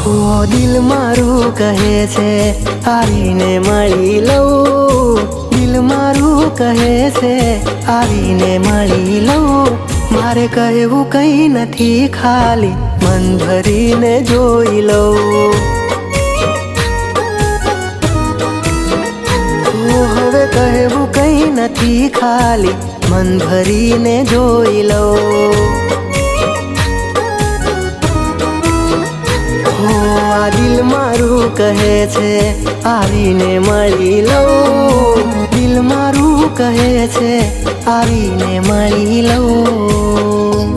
ઓ દિલ મારું કહે છે આવીને મળી લઉં, દિલ મારું કહે છે આવીને મળી લઉં. મારે કહેવું કંઈ નથી, ખાલી મન ભરીને જોઈ લઉં. હવે કહેવું કંઈ નથી, ખાલી મન ભરીને જોઈ લઉં. આ દિલ મારું કહે છે આવીને મળી લઉં, દિલ મારું કહે છે આવીને મળી લઉં.